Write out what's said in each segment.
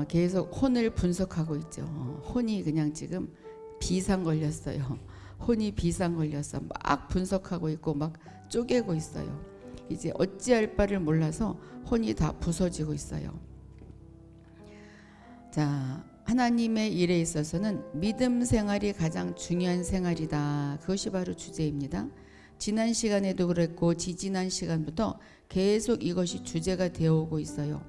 계속 혼을 분석하고 있죠. 혼이 그냥 지금 비상 걸렸어요. 혼이 비상 걸려서 막 분석하고 있고 막 쪼개고 있어요. 이제 어찌할 바를 몰라서 혼이 다 부서지고 있어요. 자, 하나님의 일에 있어서는 믿음 생활이 가장 중요한 생활이다. 그것이 바로 주제입니다. 지난 시간에도 그랬고 지지난 시간부터 계속 이것이 주제가 되어 오고 있어요.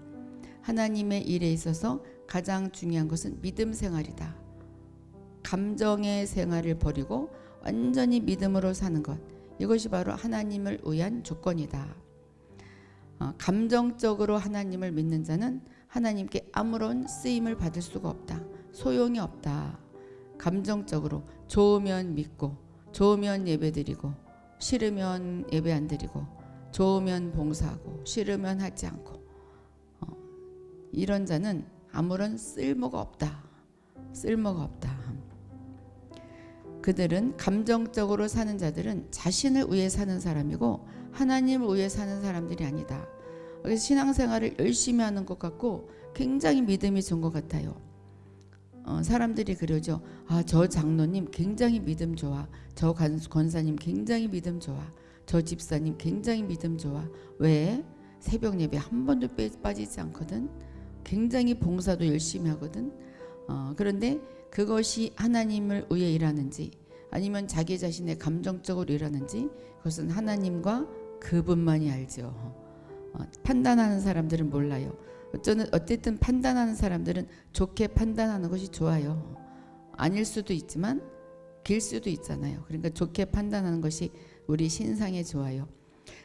하나님의 일에 있어서 가장 중요한 것은 믿음 생활이다. 감정의 생활을 버리고 완전히 믿음으로 사는 것, 이것이 바로 하나님을 위한 조건이다. 감정적으로 하나님을 믿는 자는 하나님께 아무런 쓰임을 받을 수가 없다. 소용이 없다. 감정적으로 좋으면 믿고, 좋으면 예배드리고, 싫으면 예배 안 드리고, 좋으면 봉사하고, 싫으면 하지 않고, 이런 자는 아무런 쓸모가 없다. 쓸모가 없다. 그들은 감정적으로 사는 자들은 자신을 위해 사는 사람이고 하나님을 위해 사는 사람들이 아니다. 그래서 신앙생활을 열심히 하는 것 같고 굉장히 믿음이 좋은 것 같아요. 사람들이 그러죠. 저 장로님 굉장히 믿음 좋아. 저 권사님 굉장히 믿음 좋아. 저 집사님 굉장히 믿음 좋아. 왜? 새벽 예배 한 번도 빠지지 않거든. 굉장히 봉사도 열심히 하거든. 그런데 그것이 하나님을 위해 일하는지 아니면 자기 자신의 감정적으로 일하는지 그것은 하나님과 그분만이 알죠. 판단하는 사람들은 몰라요. 어쨌든 판단하는 사람들은 좋게 판단하는 것이 좋아요. 아닐 수도 있지만 길 수도 있잖아요. 그러니까 좋게 판단하는 것이 우리 신상에 좋아요.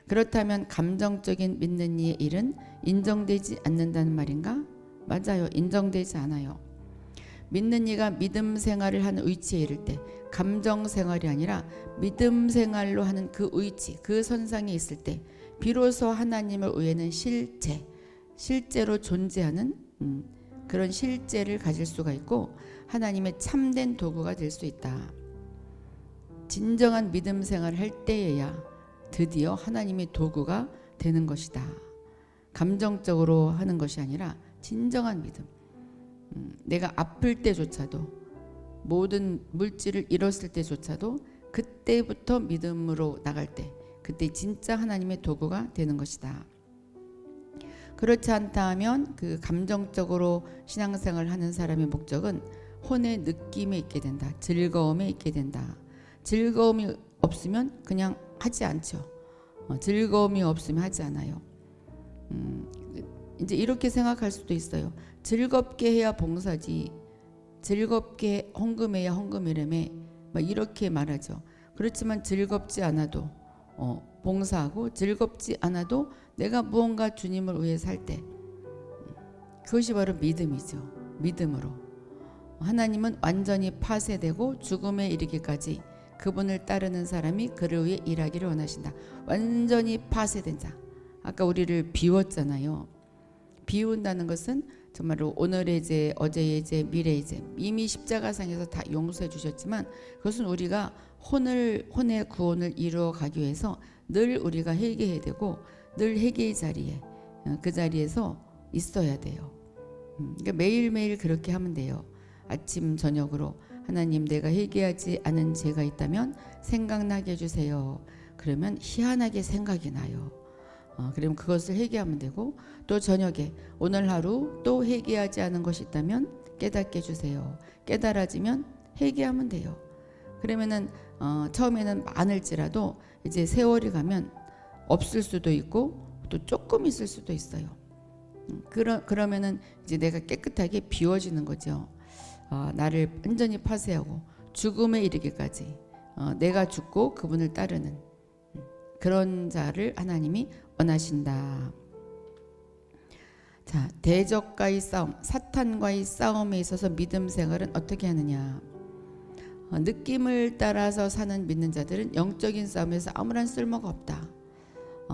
그렇다면 감정적인 믿는 이의 일은 인정되지 않는다는 말인가? 맞아요. 인정되지 않아요. 믿는 이가 믿음 생활을 하는 위치에 이를 때 감정 생활이 아니라 믿음 생활로 하는 그 위치, 그 선상에 있을 때 비로소 하나님을 위해는 실제로 존재하는 그런 실제를 가질 수가 있고 하나님의 참된 도구가 될 수 있다. 진정한 믿음 생활을 할 때에야 드디어 하나님의 도구가 되는 것이다. 감정적으로 하는 것이 아니라 진정한 믿음. 내가 아플 때조차도 모든 물질을 잃었을 때조차도 그때부터 믿음으로 나갈 때 그때 진짜 하나님의 도구가 되는 것이다. 그렇지 않다 하면 그 감정적으로 신앙생활을 하는 사람의 목적은 혼의 느낌에 있게 된다. 즐거움에 있게 된다. 즐거움이 없으면 그냥 하지 않죠. 즐거움이 없으면 하지 않아요. 이제 이렇게 생각할 수도 있어요. 즐겁게 해야 봉사지, 즐겁게 헌금해야 헌금이라며 막 이렇게 말하죠. 그렇지만 즐겁지 않아도 봉사하고 즐겁지 않아도 내가 무언가 주님을 위해 살 때 그것이 바로 믿음이죠. 믿음으로 하나님은 완전히 파쇄되고 죽음에 이르기까지 그분을 따르는 사람이 그를 위해 일하기를 원하신다. 완전히 파쇄된 자. 아까 우리를 비웠잖아요. 비운다는 것은 정말로 오늘의 죄, 어제의 죄, 미래의 죄 이미 십자가상에서 다 용서해 주셨지만 그것은 우리가 혼의 구원을 이루어 가기 위해서 늘 우리가 회개해야 되고 늘 회개의 자리에 그 자리에서 있어야 돼요. 그러니까 매일매일 그렇게 하면 돼요. 아침 저녁으로 하나님 내가 회개하지 않은 죄가 있다면 생각나게 해주세요. 그러면 희한하게 생각이 나요. 그러면 그것을 회개하면 되고 또 저녁에 오늘 하루 또 회개하지 않은 것이 있다면 깨닫게 해주세요. 깨달아지면 회개하면 돼요. 그러면은 처음에는 많을지라도 이제 세월이 가면 없을 수도 있고 또 조금 있을 수도 있어요. 그러면은 이제 내가 깨끗하게 비워지는 거죠. 나를 완전히 파쇄하고 죽음에 이르기까지 내가 죽고 그분을 따르는 그런 자를 하나님이 원하신다. 자, 대적과의 싸움, 사탄과의 싸움에 있어서 믿음 생활은 어떻게 하느냐? 느낌을 따라서 사는 믿는 자들은 영적인 싸움에서 아무런 쓸모가 없다.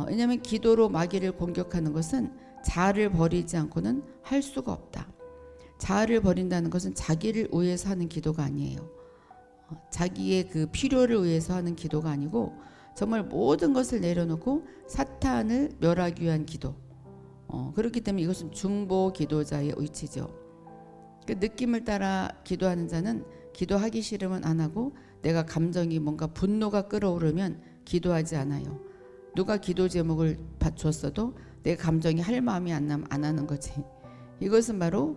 왜냐하면 기도로 마귀를 공격하는 것은 자아를 버리지 않고는 할 수가 없다. 자아를 버린다는 것은 자기를 위해서 하는 기도가 아니에요. 자기의 그 필요를 위해서 하는 기도가 아니고 정말 모든 것을 내려놓고 사탄을 멸하기 위한 기도. 그렇기 때문에 이것은 중보 기도자의 위치죠. 그 느낌을 따라 기도하는 자는 기도하기 싫으면 안 하고, 내가 감정이 뭔가 분노가 끓어오르면 기도하지 않아요. 누가 기도 제목을 줬어도 내 감정이 할 마음이 안 나면 안 하는 거지. 이것은 바로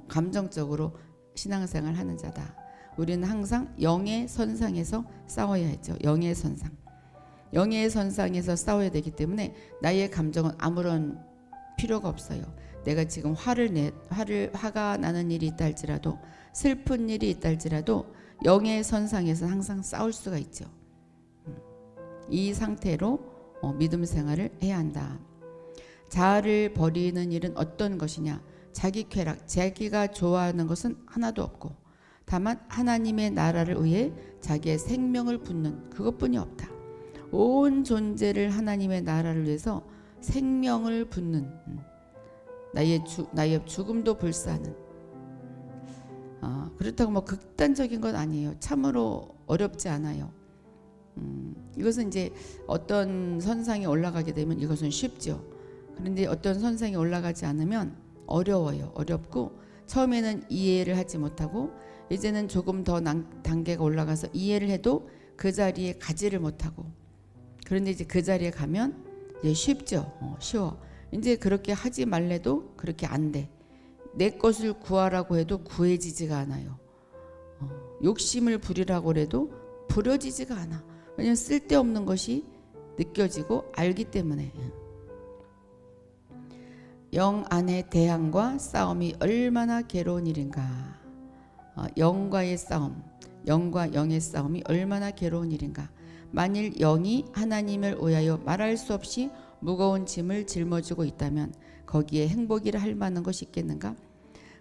감정적으로 신앙생활 하는 자다. 우리는 항상 영의 선상에서 싸워야 했죠. 영의 선상. 영의 선상에서 싸워야 되기 때문에 나의 감정은 아무런 필요가 없어요. 내가 지금 화가 나는 일이 있다 할지라도, 슬픈 일이 있다 할지라도 영의 선상에서 항상 싸울 수가 있죠. 이 상태로 믿음 생활을 해야 한다. 자아를 버리는 일은 어떤 것이냐? 자기 쾌락, 자기가 좋아하는 것은 하나도 없고, 다만 하나님의 나라를 위해 자기의 생명을 붓는 그것뿐이 없다. 온 존재를 하나님의 나라를 위해서 생명을 붓는, 나의 죽음도 불사하는. 그렇다고 뭐 극단적인 건 아니에요. 참으로 어렵지 않아요. 이것은 이제 어떤 선상에 올라가게 되면 이것은 쉽죠. 그런데 어떤 선상에 올라가지 않으면 어려워요. 어렵고 처음에는 이해를 하지 못하고, 이제는 조금 더 단계가 올라가서 이해를 해도 그 자리에 가지를 못하고, 그런데 이제 그 자리에 가면 이제 쉽죠. 쉬워. 이제 그렇게 하지 말래도 그렇게 안 돼. 내 것을 구하라고 해도 구해지지가 않아요. 욕심을 부리라고 해도 부려지지가 않아. 왜냐하면 쓸데없는 것이 느껴지고 알기 때문에. 영 안의 대항과 싸움이 얼마나 괴로운 일인가. 영과의 싸움, 영과 영의 싸움이 얼마나 괴로운 일인가. 만일 영이 하나님을 위하여 말할 수 없이 무거운 짐을 짊어지고 있다면 거기에 행복이라 할 만한 것이 있겠는가?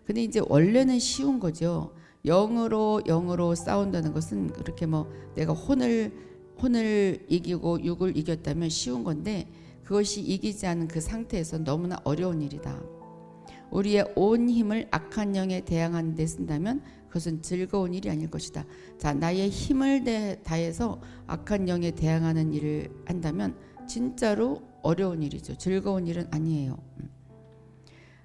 근데 이제 원래는 쉬운 거죠. 영으로 싸운다는 것은 그렇게 뭐 내가 혼을 이기고 육을 이겼다면 쉬운 건데, 그것이 이기지 않은 그 상태에서 너무나 어려운 일이다. 우리의 온 힘을 악한 영에 대항하는 데 쓴다면 그것은 즐거운 일이 아닐 것이다. 자, 나의 힘을 다해서 악한 영에 대항하는 일을 한다면 진짜로 어려운 일이죠. 즐거운 일은 아니에요.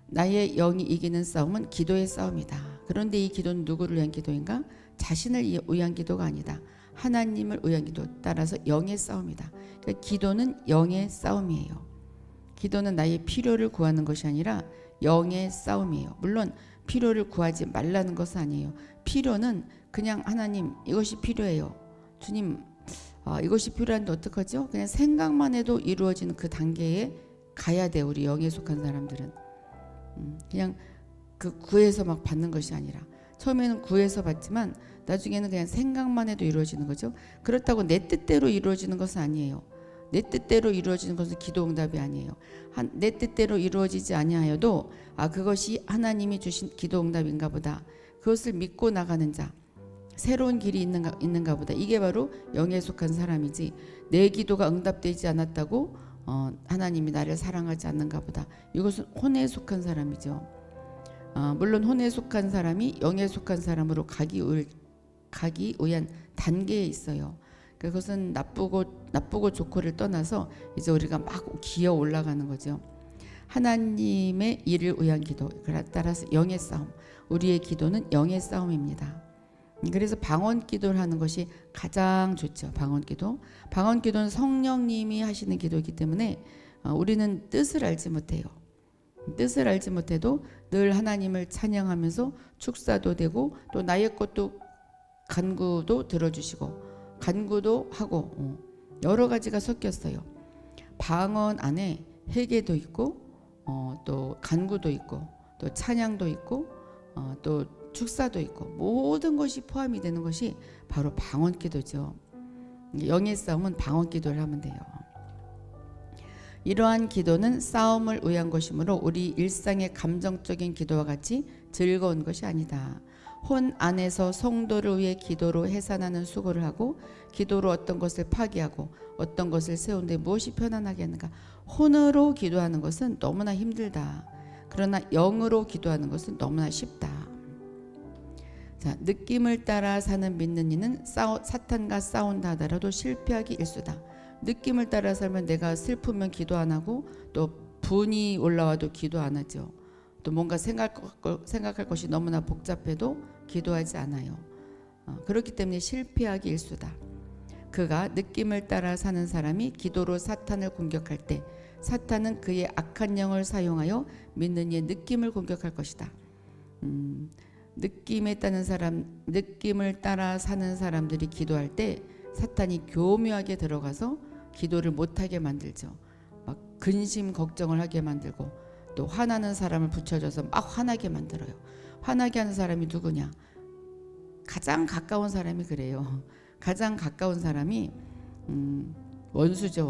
나의 영이 이기는 싸움은 기도의 싸움이다. 그런데 이 기도는 누구를 위한 기도인가? 자신을 위한 기도가 아니다. 하나님을 위한 기도, 따라서 영의 싸움이다. 그러니까 기도는 영의 싸움이에요. 기도는 나의 필요를 구하는 것이 아니라 영의 싸움이에요. 물론 필요를 구하지 말라는 것은 아니에요. 필요는 그냥 하나님 이것이 필요해요. 주님 이것이 필요한데 어떡하죠? 그냥 생각만 해도 이루어지는 그 단계에 가야 돼. 우리 영에 속한 사람들은 그냥 그 구해서 막 받는 것이 아니라, 처음에는 구해서 받지만 나중에는 그냥 생각만 해도 이루어지는 거죠. 그렇다고 내 뜻대로 이루어지는 것은 아니에요. 내 뜻대로 이루어지는 것은 기도 응답이 아니에요. 내 뜻대로 이루어지지 아니하여도 그것이 하나님이 주신 기도 응답인가 보다. 그것을 믿고 나가는 자, 새로운 길이 있는가 보다. 이게 바로 영에 속한 사람이지, 내 기도가 응답되지 않았다고 하나님이 나를 사랑하지 않는가 보다. 이것은 혼에 속한 사람이죠. 물론 혼에 속한 사람이 영에 속한 사람으로 가기 위한 단계에 있어요. 그것은 나쁘고 좋고를 떠나서 이제 우리가 막 기어 올라가는 거죠. 하나님의 일을 위한 기도, 따라서 영의 싸움. 우리의 기도는 영의 싸움입니다. 그래서 방언 기도를 하는 것이 가장 좋죠. 방언 기도는 성령님이 하시는 기도이기 때문에 우리는 뜻을 알지 못해요. 뜻을 알지 못해도 늘 하나님을 찬양하면서 축사도 되고, 또 나의 것도 간구도 들어주시고 간구도 하고 여러 가지가 섞였어요. 방언 안에 회개도 있고 또 간구도 있고 또 찬양도 있고 또 축사도 있고, 모든 것이 포함이 되는 것이 바로 방언 기도죠. 영의 싸움은 방언 기도를 하면 돼요. 이러한 기도는 싸움을 위한 것이므로 우리 일상의 감정적인 기도와 같이 즐거운 것이 아니다. 혼 안에서 성도를 위해 기도로 해산하는 수고를 하고, 기도로 어떤 것을 파기하고 어떤 것을 세우는데 무엇이 편안하게 하는가. 혼으로 기도하는 것은 너무나 힘들다. 그러나 영으로 기도하는 것은 너무나 쉽다. 자, 느낌을 따라 사는 믿는 이는 사탄과 싸운다 하더라도 실패하기 일수다. 느낌을 따라 살면 내가 슬프면 기도 안 하고, 또 분이 올라와도 기도 안 하죠. 또 뭔가 생각할 것이 너무나 복잡해도 기도하지 않아요. 그렇기 때문에 실패하기 일수다. 그가 느낌을 따라 사는 사람이 기도로 사탄을 공격할 때 사탄은 그의 악한 영을 사용하여 믿는 이의 느낌을 공격할 것이다. 느낌을 따라 사는 사람들이 기도할 때 사탄이 교묘하게 들어가서 기도를 못하게 만들죠. 막 근심 걱정을 하게 만들고 또 화나는 사람을 붙여줘서 막 화나게 만들어요. 화나게 하는 사람이 누구냐? 가장 가까운 사람이 그래요. 가장 가까운 사람이 원수죠.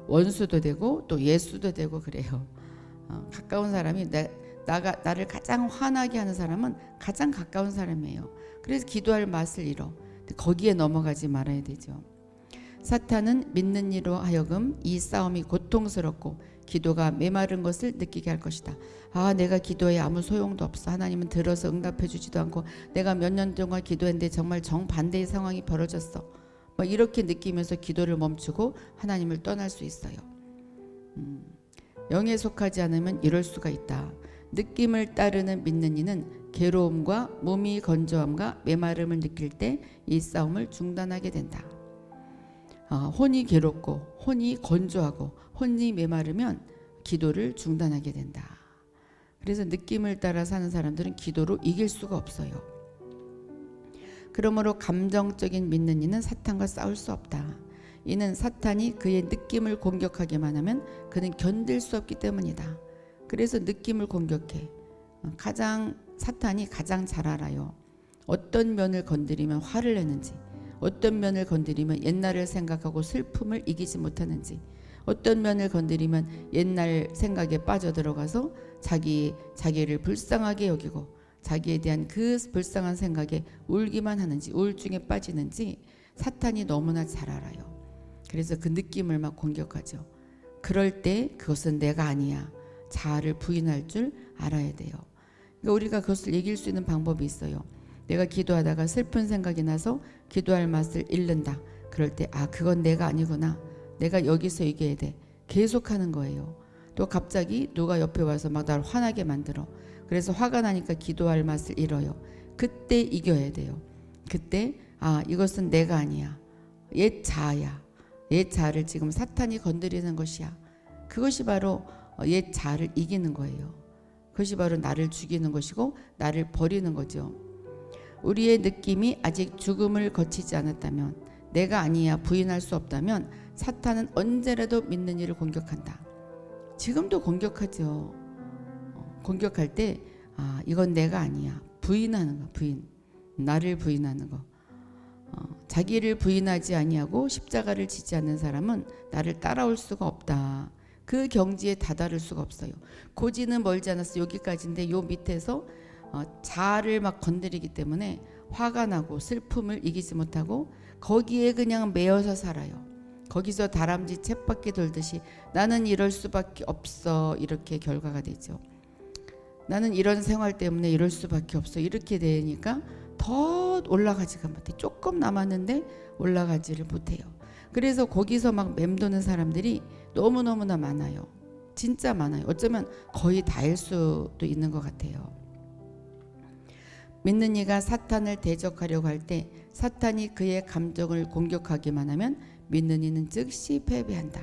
원수도 되고 또 예수도 되고 그래요. 가까운 사람이 나를 가장 화나게 하는 사람은 가장 가까운 사람이에요. 그래서 기도할 맛을 잃어. 거기에 넘어가지 말아야 되죠. 사탄은 믿는 이로 하여금 이 싸움이 고통스럽고 기도가 메마른 것을 느끼게 할 것이다. 내가 기도해 아무 소용도 없어. 하나님은 들어서 응답해 주지도 않고 내가 몇 년 동안 기도했는데 정말 정반대의 상황이 벌어졌어. 이렇게 느끼면서 기도를 멈추고 하나님을 떠날 수 있어요. 영에 속하지 않으면 이럴 수가 있다. 느낌을 따르는 믿는 이는 괴로움과 몸이 건조함과 메마름을 느낄 때 이 싸움을 중단하게 된다. 혼이 괴롭고 혼이 건조하고 혼이 메마르면 기도를 중단하게 된다. 그래서 느낌을 따라 사는 사람들은 기도로 이길 수가 없어요. 그러므로 감정적인 믿는 이는 사탄과 싸울 수 없다. 이는 사탄이 그의 느낌을 공격하기만 하면 그는 견딜 수 없기 때문이다. 그래서 느낌을 공격해. 사탄이 가장 잘 알아요. 어떤 면을 건드리면 화를 내는지, 어떤 면을 건드리면 옛날을 생각하고 슬픔을 이기지 못하는지, 어떤 면을 건드리면 옛날 생각에 빠져들어가서 자기를 불쌍하게 여기고 자기에 대한 그 불쌍한 생각에 울기만 하는지, 우울증에 빠지는지 사탄이 너무나 잘 알아요. 그래서 그 느낌을 막 공격하죠. 그럴 때 그것은 내가 아니야. 자아를 부인할 줄 알아야 돼요. 그러니까 우리가 그것을 이길 수 있는 방법이 있어요. 내가 기도하다가 슬픈 생각이 나서 기도할 맛을 잃는다. 그럴 때 그건 내가 아니구나. 내가 여기서 이겨야 돼. 계속하는 거예요. 또 갑자기 누가 옆에 와서 막 나를 화나게 만들어. 그래서 화가 나니까 기도할 맛을 잃어요. 그때 이겨야 돼요. 그때 이것은 내가 아니야. 옛 자아야. 옛 자아를 지금 사탄이 건드리는 것이야. 그것이 바로 옛 자아를 이기는 거예요. 그것이 바로 나를 죽이는 것이고 나를 버리는 거죠. 우리의 느낌이 아직 죽음을 거치지 않았다면, 내가 아니야 부인할 수 없다면 사탄은 언제라도 믿는 이를 공격한다. 지금도 공격하죠. 공격할 때 이건 내가 아니야 부인하는 거. 나를 부인하는 거. 자기를 부인하지 아니하고 십자가를 지지 않는 사람은 나를 따라올 수가 없다. 그 경지에 다다를 수가 없어요. 고지는 멀지 않았어. 여기까지인데 요 밑에서 자아를 막 건드리기 때문에 화가 나고 슬픔을 이기지 못하고 거기에 그냥 매여서 살아요. 거기서 다람쥐 쳇바퀴 돌듯이 나는 이럴 수밖에 없어. 이렇게 결과가 되죠. 나는 이런 생활 때문에 이럴 수밖에 없어. 이렇게 되니까 더 올라가지가 못해. 조금 남았는데 올라가지를 못해요. 그래서 거기서 막 맴도는 사람들이 너무너무나 많아요. 진짜 많아요. 어쩌면 거의 다일 수도 있는 것 같아요. 믿는 이가 사탄을 대적하려고 할 때 사탄이 그의 감정을 공격하기만 하면 믿는 이는 즉시 패배한다.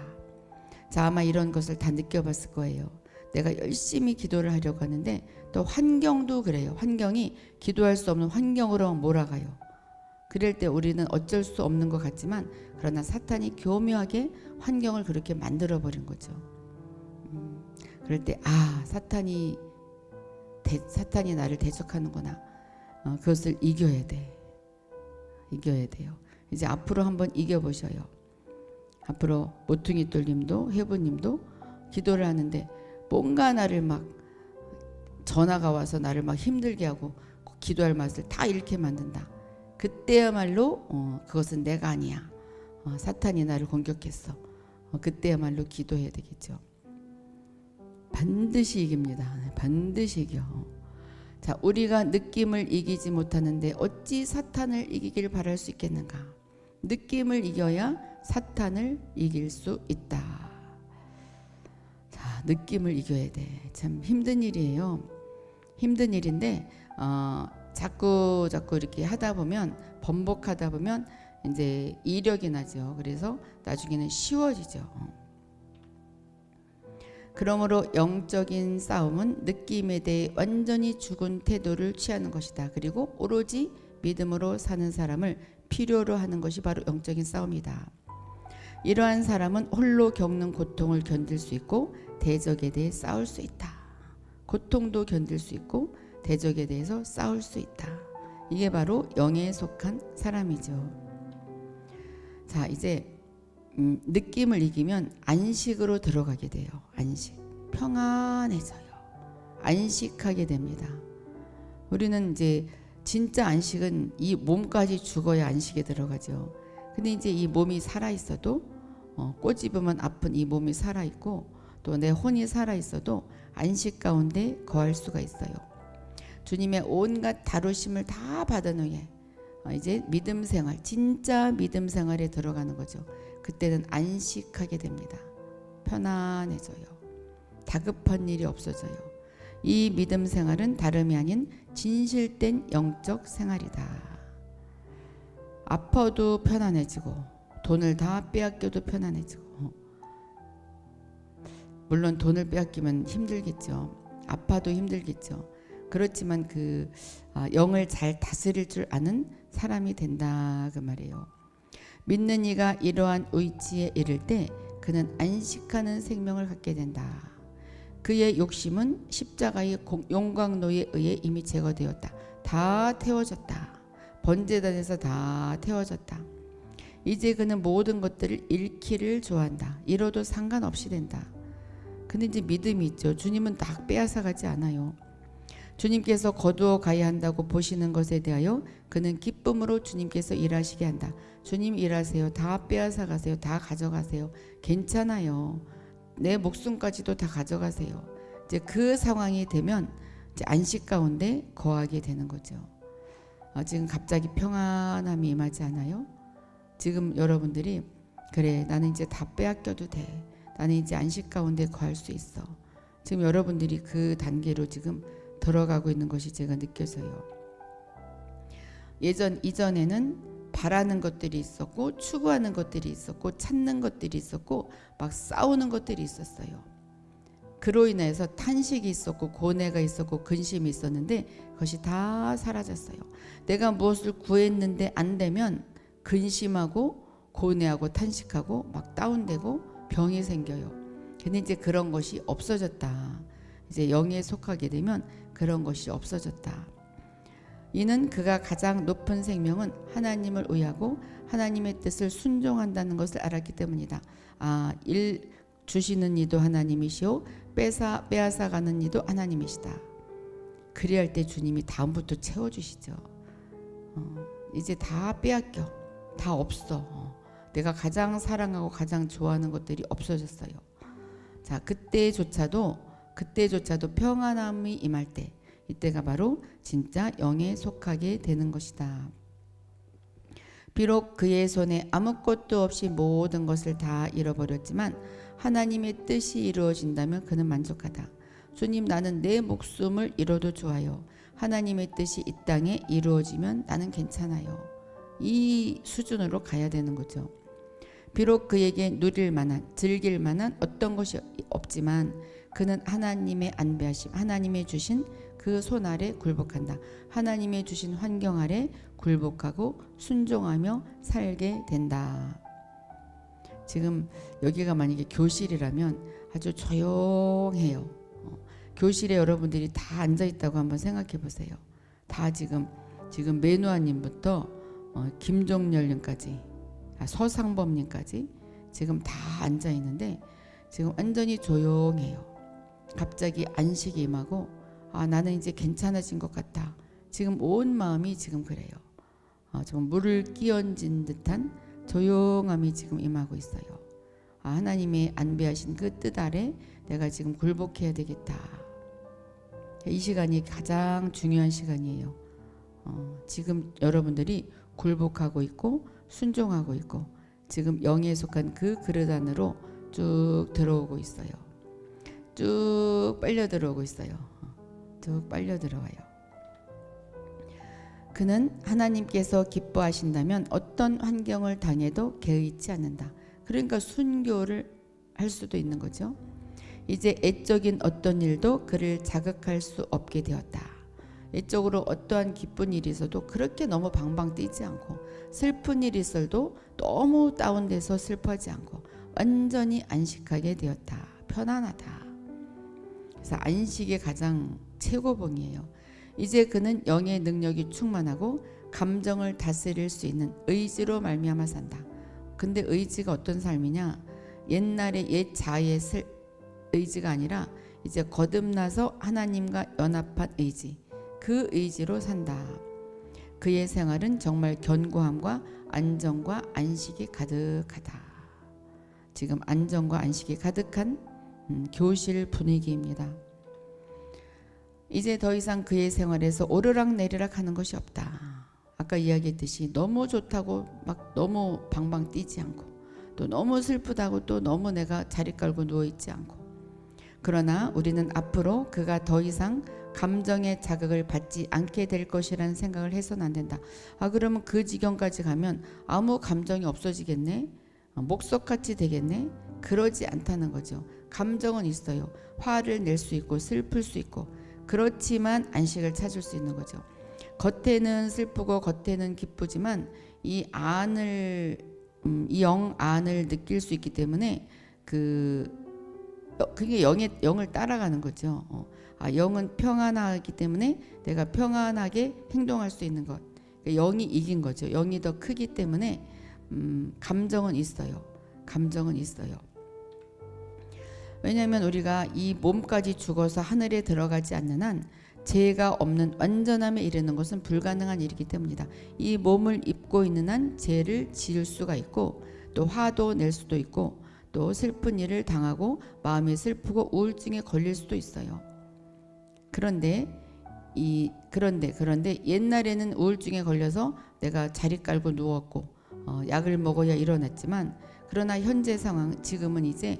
자, 아마 이런 것을 다 느껴봤을 거예요. 내가 열심히 기도를 하려고 하는데 또 환경도 그래요. 환경이 기도할 수 없는 환경으로 몰아가요. 그럴 때 우리는 어쩔 수 없는 것 같지만 그러나 사탄이 교묘하게 환경을 그렇게 만들어버린 거죠. 그럴 때 사탄이 나를 대적하는구나. 그것을 이겨야 돼요. 이제 앞으로 한번 이겨보셔요. 앞으로 모퉁이 똘님도 해부님도 기도를 하는데 뭔가 나를 막 전화가 와서 나를 막 힘들게 하고 기도할 맛을 다 잃게 만든다. 그때야말로 그것은 내가 아니야. 사탄이 나를 공격했어. 그때야말로 기도해야 되겠죠. 반드시 이깁니다. 반드시 이겨. 자, 우리가 느낌을 이기지 못하는데 어찌 사탄을 이기길 바랄 수 있겠는가? 느낌을 이겨야 사탄을 이길 수 있다. 자, 느낌을 이겨야 돼. 참 힘든 일이에요. 힘든 일인데 자꾸 이렇게 하다 보면, 번복하다 보면 이제 이력이 나죠. 그래서 나중에는 쉬워지죠. 그러므로 영적인 싸움은 느낌에 대해 완전히 죽은 태도를 취하는 것이다. 그리고 오로지 믿음으로 사는 사람을 필요로 하는 것이 바로 영적인 싸움이다. 이러한 사람은 홀로 겪는 고통을 견딜 수 있고 대적에 대해 싸울 수 있다. 고통도 견딜 수 있고 대적에 대해서 싸울 수 있다. 이게 바로 영에 속한 사람이죠. 자, 이제 느낌을 이기면 안식으로 들어가게 돼요. 안식. 평안해져요. 안식하게 됩니다. 우리는 이제 진짜 안식은 이 몸까지 죽어야 안식에 들어가죠. 근데 이제 이 몸이 살아 있어도 꼬집으면 아픈 이 몸이 살아 있고 또 내 혼이 살아 있어도 안식 가운데 거할 수가 있어요. 주님의 온갖 다루심을 다 받은 후에 이제 믿음 생활, 진짜 믿음 생활에 들어가는 거죠. 그때는 안식하게 됩니다. 편안해져요. 다급한 일이 없어져요. 이 믿음 생활은 다름이 아닌 진실된 영적 생활이다. 아파도 편안해지고 돈을 다 빼앗겨도 편안해지고, 물론 돈을 빼앗기면 힘들겠죠. 아파도 힘들겠죠. 그렇지만 영을 잘 다스릴 줄 아는 사람이 된다 그 말이에요. 믿는 이가 이러한 위치에 이를 때 그는 안식하는 생명을 갖게 된다. 그의 욕심은 십자가의 용광로에 의해 이미 제거되었다. 다 태워졌다. 번제단에서 다 태워졌다. 이제 그는 모든 것들을 잃기를 좋아한다. 잃어도 상관없이 된다. 근데 이제 믿음이 있죠. 주님은 다 빼앗아 가지 않아요. 주님께서 거두어 가야 한다고 보시는 것에 대하여 그는 기쁨으로 주님께서 일하시게 한다. 주님 일하세요. 다 빼앗아 가세요. 다 가져가세요. 괜찮아요. 내 목숨까지도 다 가져가세요. 이제 그 상황이 되면 이제 안식 가운데 거하게 되는 거죠. 지금 갑자기 평안함이 임하지 않아요? 지금 여러분들이 그래, 나는 이제 다 빼앗겨도 돼. 나는 이제 안식 가운데 거할 수 있어. 지금 여러분들이 그 단계로 지금 들어가고 있는 것이 제가 느껴져요. 이전에는 바라는 것들이 있었고 추구하는 것들이 있었고 찾는 것들이 있었고 막 싸우는 것들이 있었어요. 그로 인해서 탄식이 있었고 고뇌가 있었고 근심이 있었는데 그것이 다 사라졌어요. 내가 무엇을 구했는데 안 되면 근심하고 고뇌하고 탄식하고 막 다운되고 병이 생겨요. 근데 이제 그런 것이 없어졌다. 이제 영에 속하게 되면 그런 것이 없어졌다. 이는 그가 가장 높은 생명은 하나님을 의하고 하나님의 뜻을 순종한다는 것을 알았기 때문이다. 일 주시는 이도 하나님이시오 빼앗아 가는 이도 하나님이시다. 그리할 때 주님이 다음부터 채워주시죠. 이제 다 빼앗겨. 다 없어. 내가 가장 사랑하고 가장 좋아하는 것들이 없어졌어요. 자, 그때조차도 평안함이 임할 때, 이때가 바로 진짜 영에 속하게 되는 것이다. 비록 그의 손에 아무것도 없이 모든 것을 다 잃어버렸지만 하나님의 뜻이 이루어진다면 그는 만족하다. 주님, 나는 내 목숨을 잃어도 좋아요. 하나님의 뜻이 이 땅에 이루어지면 나는 괜찮아요. 이 수준으로 가야 되는 거죠. 비록 그에게 누릴 만한, 즐길 만한 어떤 것이 없지만 그는 하나님의 안배하심, 하나님의 주신 그 손 아래 굴복한다. 하나님의 주신 환경 아래 굴복하고 순종하며 살게 된다. 지금 여기가 만약에 교실이라면 아주 조용해요. 교실에 여러분들이 다 앉아 있다고 한번 생각해 보세요. 다 지금 매누아님부터 김종렬님까지, 서상범님까지 지금 다 앉아 있는데 지금 완전히 조용해요. 갑자기 안식이 임하고 나는 이제 괜찮아진 것 같다. 지금 온 마음이 지금 그래요. 좀 물을 끼얹은 듯한 조용함이 지금 임하고 있어요. 하나님의 안배하신 그 뜻 아래 내가 지금 굴복해야 되겠다. 이 시간이 가장 중요한 시간이에요. 지금 여러분들이 굴복하고 있고 순종하고 있고 지금 영에 속한 그 그릇 안으로 쭉 들어오고 있어요. 쭉 빨려 들어오고 있어요. 쭉 빨려 들어와요. 그는 하나님께서 기뻐하신다면 어떤 환경을 당해도 개의치 않는다. 그러니까 순교를 할 수도 있는 거죠. 이제 애적인 어떤 일도 그를 자극할 수 없게 되었다. 애적으로 어떠한 기쁜 일이 있어도 그렇게 너무 방방 뛰지 않고, 슬픈 일이 있어도 너무 다운돼서 슬퍼하지 않고 완전히 안식하게 되었다. 편안하다. 그래서 안식이 가장 최고봉이에요. 이제 그는 영의 능력이 충만하고 감정을 다스릴 수 있는 의지로 말미암아 산다. 근데 의지가 어떤 삶이냐? 옛날의 옛 자아의 의지가 아니라 이제 거듭나서 하나님과 연합한 의지, 그 의지로 산다. 그의 생활은 정말 견고함과 안정과 안식이 가득하다. 지금 안정과 안식이 가득한 교실 분위기입니다. 이제 더 이상 그의 생활에서 오르락내리락 하는 것이 없다. 아까 이야기했듯이 너무 좋다고 막 너무 방방 뛰지 않고, 또 너무 슬프다고 또 너무 내가 자리 깔고 누워있지 않고. 그러나 우리는 앞으로 그가 더 이상 감정의 자극을 받지 않게 될 것이라는 생각을 해서는 안 된다. 그러면 그 지경까지 가면 아무 감정이 없어지겠네? 목석같이 되겠네? 그러지 않다는 거죠. 감정은 있어요. 화를 낼 수 있고 슬플 수 있고, 그렇지만 안식을 찾을 수 있는 거죠. 겉에는 슬프고 겉에는 기쁘지만 이 안을 이 영 안을 느낄 수 있기 때문에 그게 영을 따라가는 거죠. 영은 평안하기 때문에 내가 평안하게 행동할 수 있는 것. 영이 이긴 거죠. 영이 더 크기 때문에 감정은 있어요. 감정은 있어요. 왜냐하면 우리가 이 몸까지 죽어서 하늘에 들어가지 않는 한 죄가 없는 완전함에 이르는 것은 불가능한 일이기 때문이다. 이 몸을 입고 있는 한 죄를 지을 수가 있고, 또 화도 낼 수도 있고, 또 슬픈 일을 당하고 마음이 슬프고 우울증에 걸릴 수도 있어요. 그런데 옛날에는 우울증에 걸려서 내가 자리 깔고 누웠고 약을 먹어야 일어났지만, 그러나 현재 상황 지금은 이제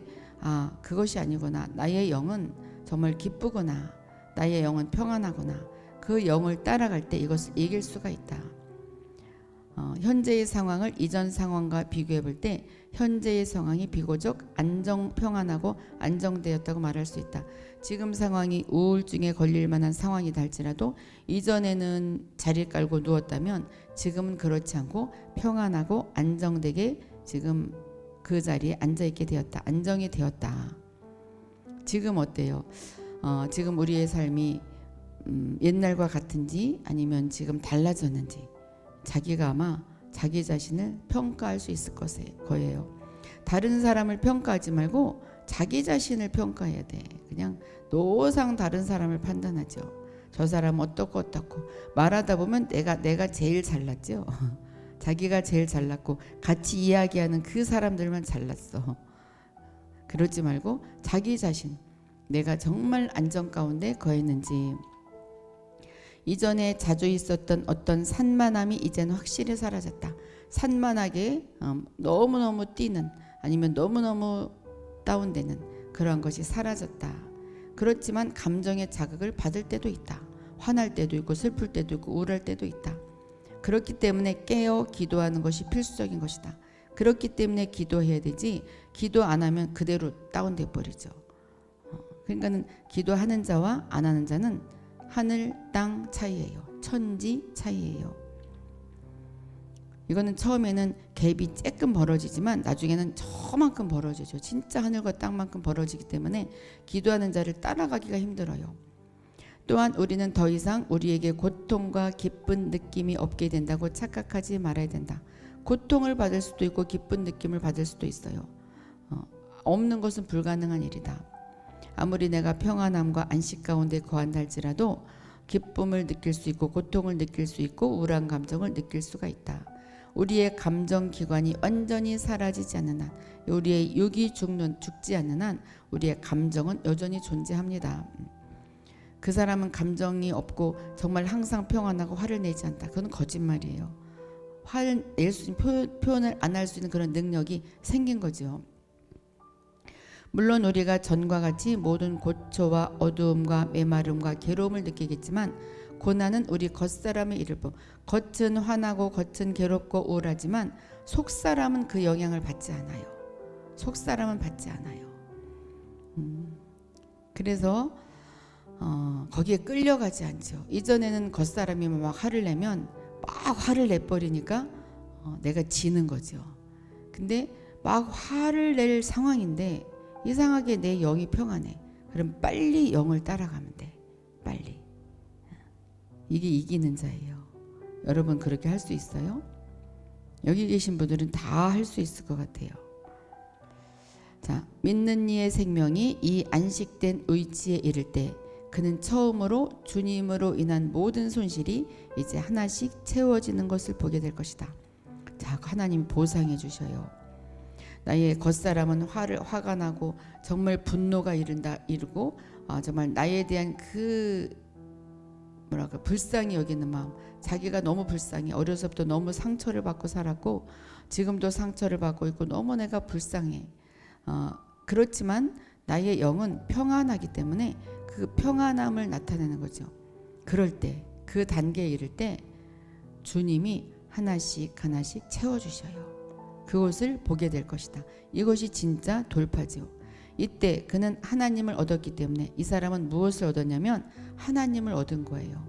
그것이 아니구나. 나의 영은 정말 기쁘구나. 나의 영은 평안하구나. 그 영을 따라갈 때 이것을 이길 수가 있다. 현재의 상황을 이전 상황과 비교해 볼 때 현재의 상황이 비교적 평안하고 안정되었다고 말할 수 있다. 지금 상황이 우울증에 걸릴 만한 상황이다 할지라도 이전에는 자리 깔고 누웠다면 지금은 그렇지 않고 평안하고 안정되게 지금 그 자리에 앉아있게 되었다. 안정이 되었다. 지금 어때요? 지금 우리의 삶이 옛날과 같은지 아니면 지금 달라졌는지 자기가 아마 자기 자신을 평가할 수 있을 거예요. 다른 사람을 평가하지 말고 자기 자신을 평가해야 돼. 그냥 노상 다른 사람을 판단하죠. 저 사람은 어떻고 말하다 보면 내가 제일 잘났죠. 자기가 제일 잘났고 같이 이야기하는 그 사람들만 잘났어. 그러지 말고 자기 자신, 내가 정말 안정 가운데 거했는지, 이전에 자주 있었던 어떤 산만함이 이제는 확실히 사라졌다. 산만하게 너무너무 뛰는, 아니면 너무너무 다운되는 그런 것이 사라졌다. 그렇지만 감정의 자극을 받을 때도 있다. 화날 때도 있고 슬플 때도 있고 우울할 때도 있다. 그렇기 때문에 깨어 기도하는 것이 필수적인 것이다. 그렇기 때문에 기도해야 되지, 기도 안 하면 그대로 다운돼 버리죠. 그러니까는 기도하는 자와 안 하는 자는 하늘 땅 차이예요. 천지 차이예요. 이거는 처음에는 갭이 조금 벌어지지만 나중에는 저만큼 벌어지죠. 진짜 하늘과 땅만큼 벌어지기 때문에 기도하는 자를 따라가기가 힘들어요. 또한 우리는 더 이상 우리에게 고통과 기쁜 느낌이 없게 된다고 착각하지 말아야 된다. 고통을 받을 수도 있고 기쁜 느낌을 받을 수도 있어요. 없는 것은 불가능한 일이다. 아무리 내가 평안함과 안식 가운데 거한다 할지라도 기쁨을 느낄 수 있고 고통을 느낄 수 있고 우울한 감정을 느낄 수가 있다. 우리의 감정 기관이 완전히 사라지지 않는 한, 우리의 육이 죽지 않는 한 우리의 감정은 여전히 존재합니다. 그 사람은 감정이 없고 정말 항상 평안하고 화를 내지 않다. 그건 거짓말이에요. 화를 낼 수 있는 표현을 안 할 수 있는 그런 능력이 생긴 거죠. 물론 우리가 전과 같이 모든 고초와 어두움과 메마름과 괴로움을 느끼겠지만 고난은 우리 겉사람의 일을 뿐. 겉은 화나고 겉은 괴롭고 우울하지만 속사람은 그 영향을 받지 않아요. 속사람은 받지 않아요. 그래서 거기에 끌려가지 않죠. 이전에는 겉사람이 막 화를 내면 막 화를 내버리니까 내가 지는 거죠. 근데 막 화를 낼 상황인데 이상하게 내 영이 평안해. 그럼 빨리 영을 따라가면 돼. 빨리. 이게 이기는 자예요. 여러분 그렇게 할 수 있어요? 여기 계신 분들은 다 할 수 있을 것 같아요. 자, 믿는 이의 생명이 이 안식된 의지에 이를 때 그는 처음으로 주님으로 인한 모든 손실이 이제 하나씩 채워지는 것을 보게 될 것이다. 자, 하나님 보상해 주셔요. 나의 겉사람은 화가 나고 정말 분노가 이르고 정말 나에 대한 그 뭐랄까 불쌍히 여기는 마음, 자기가 너무 불쌍해. 어려서부터 너무 상처를 받고 살았고 지금도 상처를 받고 있고 너무 내가 불쌍해. 그렇지만 나의 영은 평안하기 때문에 그 평안함을 나타내는 거죠. 그럴 때, 그 단계에 이를 때 주님이 하나씩 하나씩 채워주셔요. 그것을 보게 될 것이다. 이것이 진짜 돌파죠. 이때 그는 하나님을 얻었기 때문에 이 사람은 무엇을 얻었냐면 하나님을 얻은 거예요.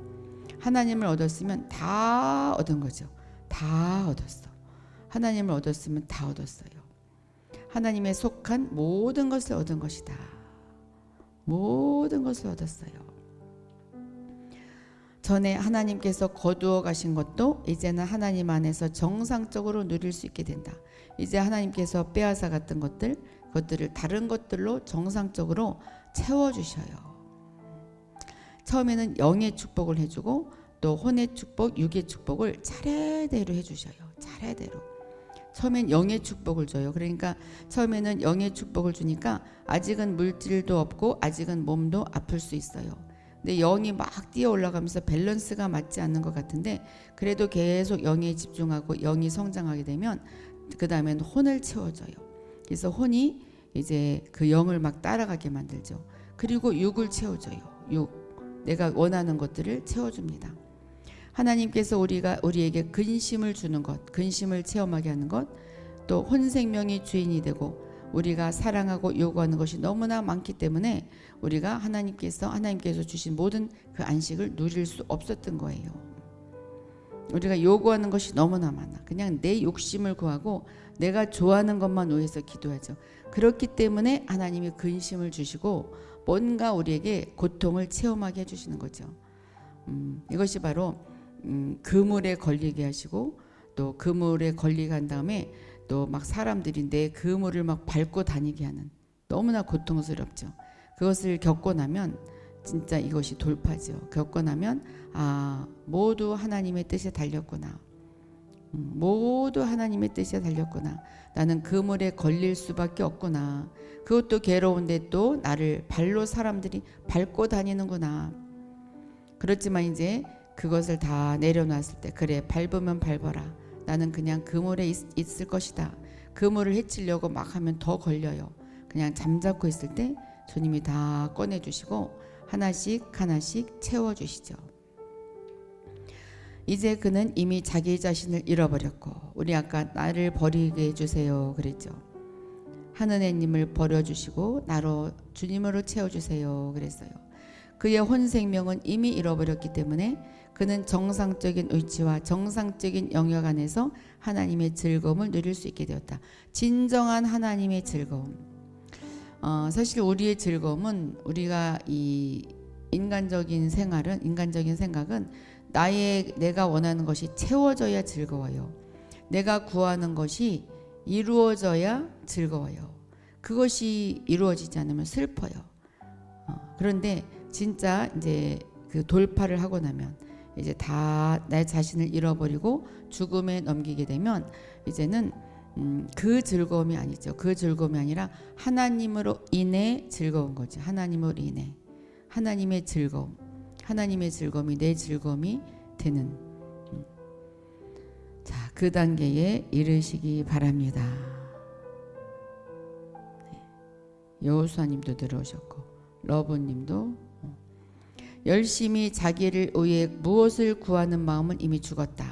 하나님을 얻었으면 다 얻은 거죠. 다 얻었어. 하나님을 얻었으면 다 얻었어요. 하나님에 속한 모든 것을 얻은 것이다. 모든 것을 얻었어요. 전에 하나님께서 거두어 가신 것도 이제는 하나님 안에서 정상적으로 누릴 수 있게 된다. 이제 하나님께서 빼앗아 갔던 그것들을 다른 것들로 정상적으로 채워주셔요. 처음에는 영의 축복을 해주고 또 혼의 축복, 육의 축복을 차례대로 해주셔요. 차례대로. 처음엔 영의 축복을 줘요. 그러니까 처음에는 영의 축복을 주니까 아직은 물질도 없고 아직은 몸도 아플 수 있어요. 근데 영이 막 뛰어 올라가면서 밸런스가 맞지 않는 것 같은데 그래도 계속 영에 집중하고 영이 성장하게 되면 그 다음엔 혼을 채워줘요. 그래서 혼이 이제 그 영을 막 따라가게 만들죠. 그리고 육을 채워줘요. 내가 원하는 것들을 채워줍니다. 하나님께서 우리에게 근심을 주는 것, 근심을 체험하게 하는 것, 또 혼생명의 주인이 되고 우리가 사랑하고 요구하는 것이 너무나 많기 때문에 우리가 하나님께서 주신 모든 그 안식을 누릴 수 없었던 거예요. 우리가 요구하는 것이 너무나 많아. 그냥 내 욕심을 구하고 내가 좋아하는 것만 위해서 기도하죠. 그렇기 때문에 하나님이 근심을 주시고 뭔가 우리에게 고통을 체험하게 해주시는 거죠. 이것이 바로 그물에 걸리게 하시고 또 그물에 걸리게 한 다음에 또 막 사람들이 내 그물을 막 밟고 다니게 하는 너무나 고통스럽죠. 그것을 겪고 나면 진짜 이것이 돌파죠. 겪고 나면 모두 하나님의 뜻에 달렸구나. 모두 하나님의 뜻에 달렸구나. 나는 그물에 걸릴 수밖에 없구나. 그것도 괴로운데 또 나를 발로 사람들이 밟고 다니는구나. 그렇지만 이제 그것을 다 내려놨을 때 그래 밟으면 밟아라. 나는 그냥 그물에 있을 것이다. 그물을 해치려고 막 하면 더 걸려요. 그냥 잠자코 있을 때 주님이 다 꺼내주시고 하나씩 하나씩 채워주시죠. 이제 그는 이미 자기 자신을 잃어버렸고 우리 아까 나를 버리게 해주세요 그랬죠. 하느님을 버려주시고 나로 주님으로 채워주세요 그랬어요. 그의 혼 생명은 이미 잃어버렸기 때문에 그는 정상적인 의지와 정상적인 영역 안에서 하나님의 즐거움을 누릴 수 있게 되었다. 진정한 하나님의 즐거움. 사실 우리의 즐거움은 우리가 이 인간적인 생각은 내가 원하는 것이 채워져야 즐거워요. 내가 구하는 것이 이루어져야 즐거워요. 그것이 이루어지지 않으면 슬퍼요. 그런데 진짜 이제 그 돌파를 하고 나면 이제 다 내 자신을 잃어버리고 죽음에 넘기게 되면 이제는 그 즐거움이 아니죠. 그 즐거움이 아니라 하나님으로 인해 즐거운 거죠. 하나님으로 인해 하나님의 즐거움이 내 즐거움이 되는 자, 그 단계에 이르시기 바랍니다. 여호수아님도 들어오셨고 러브님도 열심히 자기를 위해 무엇을 구하는 마음은 이미 죽었다.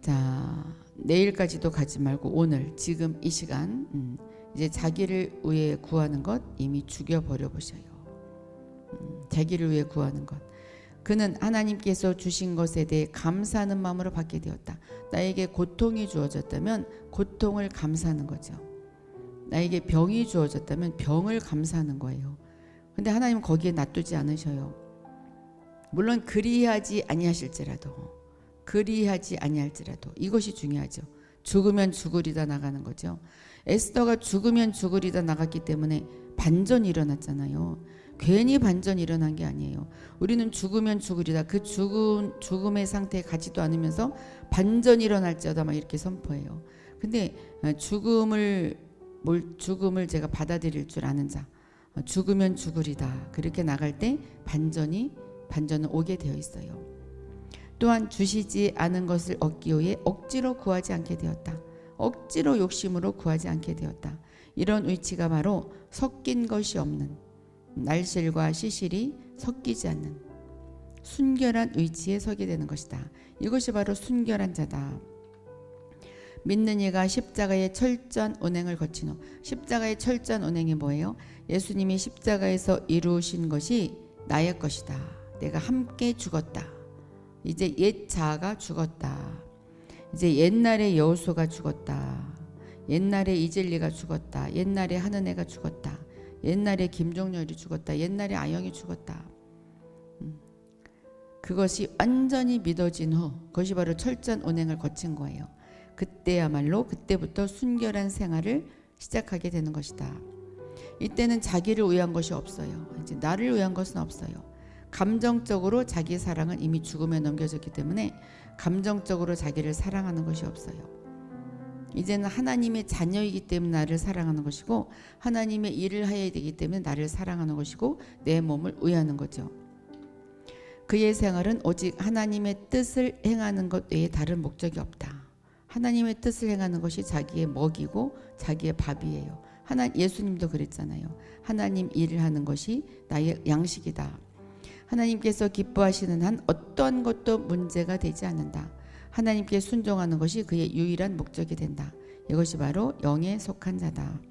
자, 내일까지도 가지 말고 오늘 지금 이 시간 이제 자기를 위해 구하는 것 이미 죽여버려 보셔요. 자기를 위해 구하는 것. 그는 하나님께서 주신 것에 대해 감사하는 마음으로 받게 되었다. 나에게 고통이 주어졌다면 고통을 감사하는 거죠. 나에게 병이 주어졌다면 병을 감사하는 거예요. 근데 하나님은 거기에 놔두지 않으셔요. 물론 그리하지 아니할지라도 이것이 중요하죠. 죽으면 죽으리다 나가는 거죠. 에스더가 죽으면 죽으리다 나갔기 때문에 반전이 일어났잖아요. 괜히 반전이 일어난 게 아니에요. 우리는 죽으면 죽으리다 그 죽음의 상태에 가지도 않으면서 반전이 일어날지어다 막 이렇게 선포해요. 근데 죽음을 제가 받아들일 줄 아는 자, 죽으면 죽으리다 그렇게 나갈 때 반전은 오게 되어 있어요. 또한 주시지 않은 것을 얻기 위해 억지로 구하지 않게 되었다. 억지로 욕심으로 구하지 않게 되었다. 이런 위치가 바로 섞인 것이 없는, 날실과 시실이 섞이지 않는 순결한 위치에 서게 되는 것이다. 이것이 바로 순결한 자다. 믿는 이가 십자가의 철저한 운행을 거친 후, 십자가의 철저한 운행이 뭐예요? 예수님이 십자가에서 이루신 것이 나의 것이다. 내가 함께 죽었다. 이제 옛 자아가 죽었다. 이제 옛날의 여호수아가 죽었다. 옛날에 이젤리가 죽었다. 옛날에 하느네가 죽었다. 옛날에 김종렬이 죽었다. 옛날에 아영이 죽었다. 그것이 완전히 믿어진 후 그것이 바로 철저한 운행을 거친 거예요. 그때야말로 그때부터 순결한 생활을 시작하게 되는 것이다. 이때는 자기를 위한 것이 없어요. 이제 나를 위한 것은 없어요. 감정적으로 자기 사랑은 이미 죽음에 넘겨졌기 때문에 감정적으로 자기를 사랑하는 것이 없어요. 이제는 하나님의 자녀이기 때문에 나를 사랑하는 것이고 하나님의 일을 해야 되기 때문에 나를 사랑하는 것이고 내 몸을 위하는 거죠. 그의 생활은 오직 하나님의 뜻을 행하는 것 외에 다른 목적이 없다. 하나님의 뜻을 행하는 것이 자기의 먹이고 자기의 밥이에요. 예수님도 그랬잖아요. 하나님 일을 하는 것이 나의 양식이다. 하나님께서 기뻐하시는 한 어떠한 것도 문제가 되지 않는다. 하나님께 순종하는 것이 그의 유일한 목적이 된다. 이것이 바로 영에 속한 자다.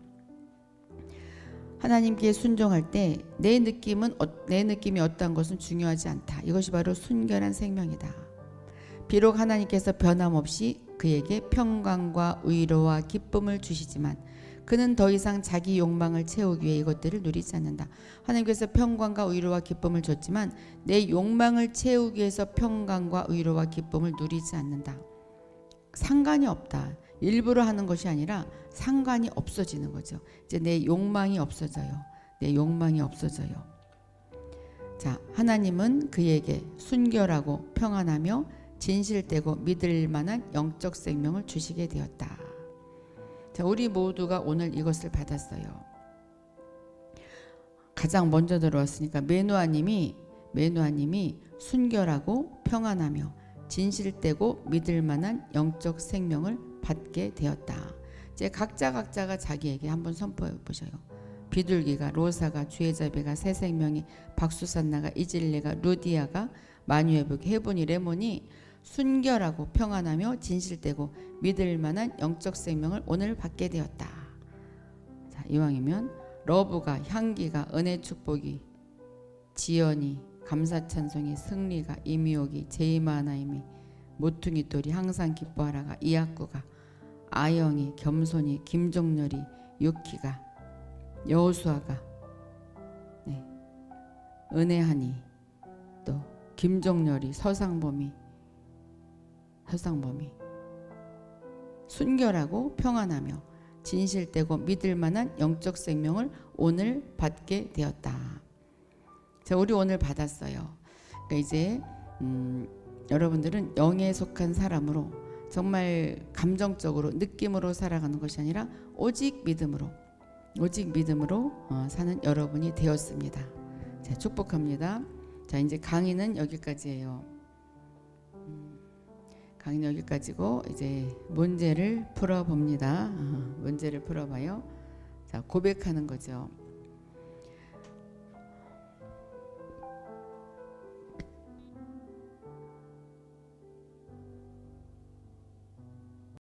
하나님께 순종할 때 내 느낌이 어떠한 것은 중요하지 않다. 이것이 바로 순결한 생명이다. 비록 하나님께서 변함없이 그에게 평강과 위로와 기쁨을 주시지만 그는 더 이상 자기 욕망을 채우기 위해 이것들을 누리지 않는다. 하나님께서 평강과 위로와 기쁨을 줬지만 내 욕망을 채우기 위해서 평강과 위로와 기쁨을 누리지 않는다. 상관이 없다. 일부러 하는 것이 아니라 상관이 없어지는 거죠. 이제 내 욕망이 없어져요. 내 욕망이 없어져요. 자, 하나님은 그에게 순결하고 평안하며 진실되고 믿을 만한 영적 생명을 주시게 되었다. 자, 우리 모두가 오늘 이것을 받았어요. 가장 먼저 들어왔으니까 메노아님이 순결하고 평안하며 진실되고 믿을 만한 영적 생명을 받게 되었다. 이제 각자가 자기에게 한번 선포해 보셔요. 비둘기가, 로사가, 주혜자배가, 새생명이, 박수산나가, 이질레가, 루디아가, 마뉴에북, 헤분이, 레몬이 순결하고 평안하며 진실되고 믿을 만한 영적 생명을 오늘 받게 되었다. 자, 이왕이면 러브가, 향기가, 은혜 축복이, 지연이, 감사찬송이, 승리가, 이미옥이, 제이마하나임이, 모퉁이 돌이, 항상 기뻐하라가, 이학구가, 아영이, 겸손이, 김종렬이, 유키가, 여호수아가, 네, 은혜하니, 또 김종렬이, 서상범이 순결하고 평안하며 진실되고 믿을 만한 영적 생명을 오늘 받게 되었다. 자, 우리 오늘 받았어요. 그러니까 이제 여러분들은 영에 속한 사람으로 정말 감정적으로 느낌으로 살아가는 것이 아니라 오직 믿음으로 사는 여러분이 되었습니다. 자, 축복합니다. 자, 이제 강의는 여기까지예요. 강의는 여기까지고 이제 문제를 풀어봅니다. 문제를 풀어봐요. 자, 고백하는 거죠.